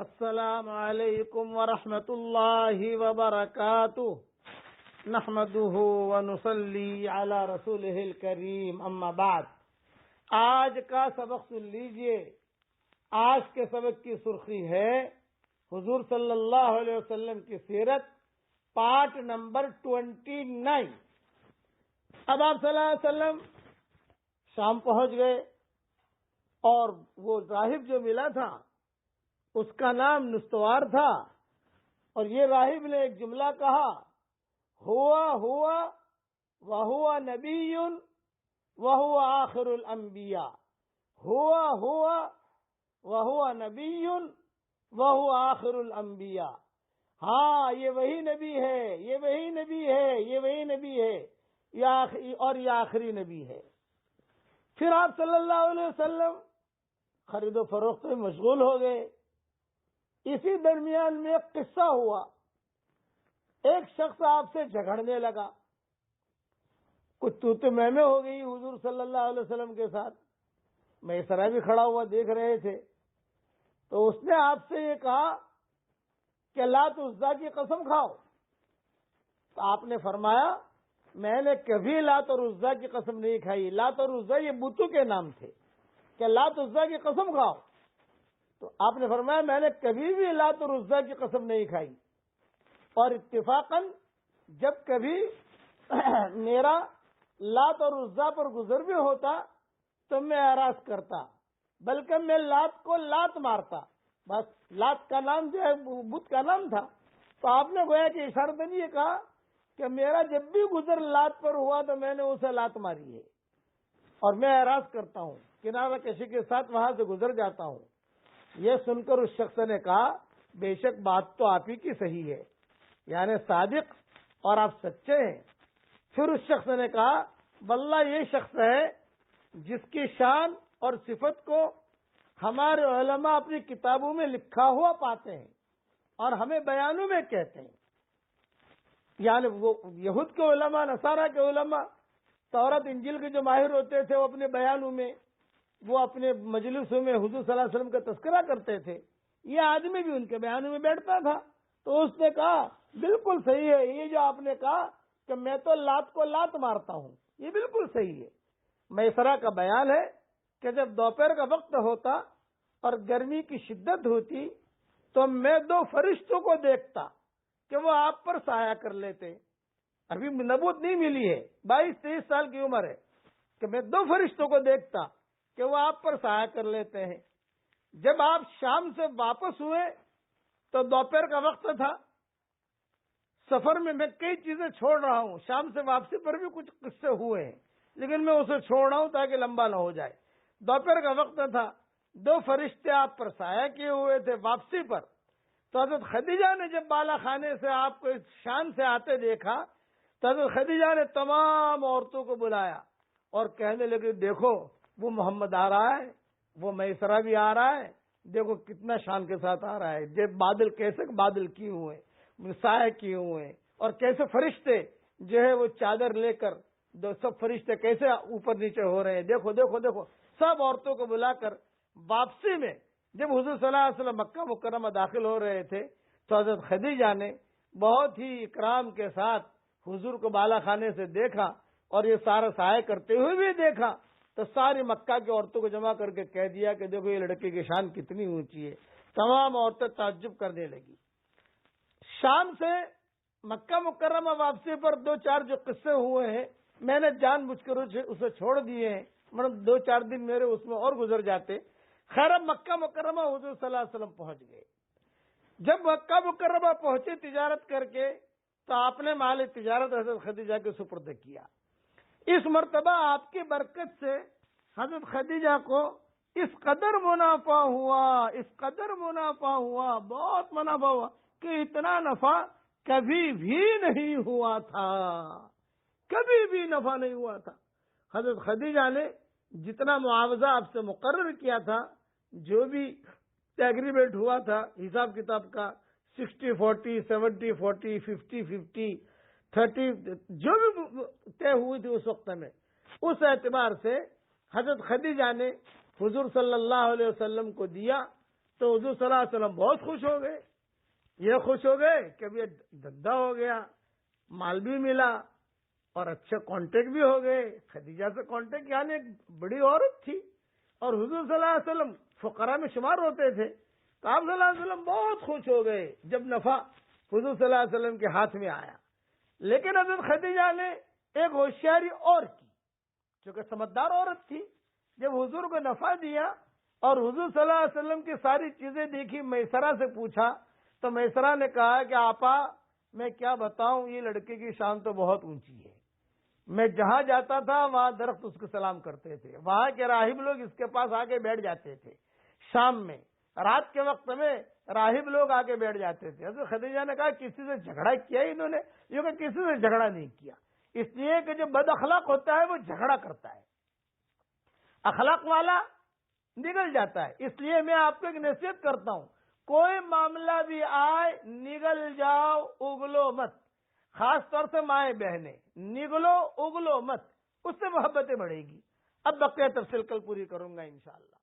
السلام علیکم ورحمۃ اللہ وبرکاتہ نحمده ونصلی علی رسولہ الکریم اما بعد۔ آج کا سبق سن لیجئے۔ آج کے سبق کی سرخی ہے حضور صلی اللہ علیہ وسلم کی سیرت، پارٹ نمبر 29۔ اب آپ صلی اللہ علیہ وسلم شام پہنچ گئے اور وہ راہب جو ملا تھا اس کا نام نستوار تھا، اور یہ راہب نے ایک جملہ کہا، ہوا وہو نبی وہو آخر الانبیاء، ہوا وہو نبی وہو آخر الانبیاء۔ ہاں، یہ وہی نبی ہے، یہ وہی نبی ہے، یہ وہی نبی ہے، اور یہ آخری نبی ہے۔ پھر آپ صلی اللہ علیہ وسلم خرید و فروخت میں مشغول ہو گئے۔ اسی درمیان میں ایک قصہ ہوا، ایک شخص آپ سے جھگڑنے لگا، کچھ تو میں ہو گئی حضور صلی اللہ علیہ وسلم کے ساتھ۔ میں اس طرح بھی کھڑا ہوا دیکھ رہے تھے، تو اس نے آپ سے یہ کہا کہ لات عزا کی قسم کھاؤ۔ تو آپ نے فرمایا میں نے کبھی لات اور عزا کی قسم نہیں کھائی۔ لات اور عزا یہ بتوں کے نام تھے، کہ لات عزا کی قسم کھاؤ۔ تو آپ نے فرمایا میں نے کبھی بھی لات اور عزا کی قسم نہیں کھائی، اور اتفاقاً جب کبھی میرا لات اور عزا پر گزر بھی ہوتا تو میں اعراض کرتا، بلکہ میں لات کو لات مارتا۔ بس لات کا نام جو ہے بت کا نام تھا۔ تو آپ نے گویا کہ اشارتاً یہ کہا کہ میرا جب بھی گزر لات پر ہوا تو میں نے اسے لات ماری ہے، اور میں اعراض کرتا ہوں، کنارہ کشی کے ساتھ وہاں سے گزر جاتا ہوں۔ یہ سن کر اس شخص نے کہا بے شک بات تو آپ ہی کی صحیح ہے، یعنی صادق اور آپ سچے ہیں۔ پھر اس شخص نے کہا واللہ یہ شخص ہے جس کی شان اور صفت کو ہمارے علماء اپنی کتابوں میں لکھا ہوا پاتے ہیں اور ہمیں بیانوں میں کہتے ہیں۔ یعنی وہ یہود کے علماء، نصارہ کے علماء، تورات انجیل کے جو ماہر ہوتے تھے وہ اپنے بیانوں میں، وہ اپنے مجلسوں میں حضور صلی اللہ علیہ وسلم کا تذکرہ کرتے تھے۔ یہ آدمی بھی ان کے بیانوں میں بیٹھتا تھا۔ تو اس نے کہا بالکل صحیح ہے، یہ جو آپ نے کہا کہ میں تو لات کو لات مارتا ہوں، یہ بالکل صحیح ہے۔ میسرہ کا بیان ہے کہ جب دوپہر کا وقت ہوتا اور گرمی کی شدت ہوتی تو میں دو فرشتوں کو دیکھتا کہ وہ آپ پر سایہ کر لیتے۔ ابھی نبوت نہیں ملی ہے، 22-23 سال کی عمر ہے، کہ میں دو فرشتوں کو دیکھتا کہ وہ آپ پر سایہ کر لیتے ہیں۔ جب آپ شام سے واپس ہوئے تو دوپہر کا وقت تھا، سفر میں میں کئی چیزیں چھوڑ رہا ہوں، شام سے واپسی پر بھی کچھ قصے ہوئے ہیں، لیکن میں اسے چھوڑ رہا ہوں تاکہ لمبا نہ ہو جائے۔ دوپہر کا وقت تھا، دو فرشتے آپ پر سایہ کیے ہوئے تھے واپسی پر۔ تو حضرت خدیجہ نے جب بالا خانے سے آپ کو اس شان سے آتے دیکھا تو حضرت خدیجہ نے تمام عورتوں کو بلایا اور کہنے لگے دیکھو وہ محمد آ رہا ہے، وہ میسرہ بھی آ رہا ہے، دیکھو کتنا شان کے ساتھ آ رہا ہے، جب بادل کیسے بادل کیے ہوئے ہیں، سایہ کیے ہوئے ہیں، اور کیسے فرشتے جو ہے وہ چادر لے کر سب فرشتے کیسے اوپر نیچے ہو رہے ہیں، دیکھو دیکھو دیکھو۔ سب عورتوں کو بلا کر واپسی میں جب حضور صلی اللہ علیہ وسلم مکہ مکرمہ داخل ہو رہے تھے تو حضرت خدیجہ نے بہت ہی اکرام کے ساتھ حضور کو بالا خانے سے دیکھا اور یہ سارا سایہ کرتے ہوئے بھی دیکھا، تو ساری مکہ کی عورتوں کو جمع کر کے کہہ دیا کہ دیکھو یہ لڑکے کی شان کتنی اونچی ہے۔ تمام عورتیں تعجب کرنے لگی۔ شام سے مکہ مکرمہ واپسی پر 2-4 جو قصے ہوئے ہیں میں نے جان بوجھ کر اسے چھوڑ دیے ہیں، مطلب 2-4 دن میرے اس میں اور گزر جاتے۔ خیر اب مکہ مکرمہ حضور صلی اللہ علیہ وسلم پہنچ گئے۔ جب مکہ مکرمہ پہنچے تجارت کر کے تو آپ نے مال تجارت حضرت خدیجہ کے سپرد کیا۔ اس مرتبہ آپ کی برکت سے حضرت خدیجہ کو اس قدر منافع ہوا، بہت منافع ہوا کہ اتنا نفع کبھی بھی نہیں ہوا تھا، کبھی بھی نفع نہیں ہوا تھا۔ حضرت خدیجہ نے جتنا معاوضہ آپ سے مقرر کیا تھا، جو بھی ایگریمنٹ ہوا تھا حساب کتاب کا، 60-40 70-40 50-50 30 جو بھی طے ہوئی تھی اس وقت میں، اس اعتبار سے حضرت خدیجہ نے حضور صلی اللہ علیہ وسلم کو دیا تو حضور صلی اللہ علیہ وسلم بہت خوش ہو گئے. یہ خوش ہو گئے کہ اب یہ دھندا ہو گیا، مال بھی ملا اور اچھے کانٹیکٹ بھی ہو گئے. خدیجہ سے کانٹیکٹ، یعنی ایک بڑی عورت تھی اور حضور صلی اللہ علیہ وسلم فقراء میں شمار ہوتے تھے. تو آپ صلی اللہ علیہ وسلم بہت خوش ہو گئے جب نفع حضور صلی اللہ علیہ وسلم کے ہاتھ میں آیا. لیکن حضرت خدیجہ نے ایک ہوشیاری اور کی، چونکہ سمجھدار عورت تھی. جب حضور کو نفع دیا اور حضور صلی اللہ علیہ وسلم کی ساری چیزیں دیکھی، میسرہ سے پوچھا تو میسرہ نے کہا کہ آپا میں کیا بتاؤں، یہ لڑکے کی شان تو بہت اونچی ہے. میں جہاں جاتا تھا وہاں درخت اس کو سلام کرتے تھے، وہاں کے راہب لوگ اس کے پاس آ کے بیٹھ جاتے تھے. شام میں، رات کے وقت میں راہب لوگ آ کے بیٹھ جاتے تھے. حضرت خدیجہ نے کہا کسی سے جھگڑا کیا انہوں نے؟ یہ کہ کسی سے جھگڑا نہیں کیا، اس لیے کہ جو بد اخلاق ہوتا ہے وہ جھگڑا کرتا ہے، اخلاق والا نگل جاتا ہے. اس لیے میں آپ کو ایک نصیحت کرتا ہوں، کوئی معاملہ بھی آئے نگل جاؤ، اگلو مت. خاص طور سے مائیں بہنیں، نگلو اگلو مت، اس سے محبتیں بڑھے گی. اب بقیہ تفصیل کل پوری کروں گا انشاءاللہ.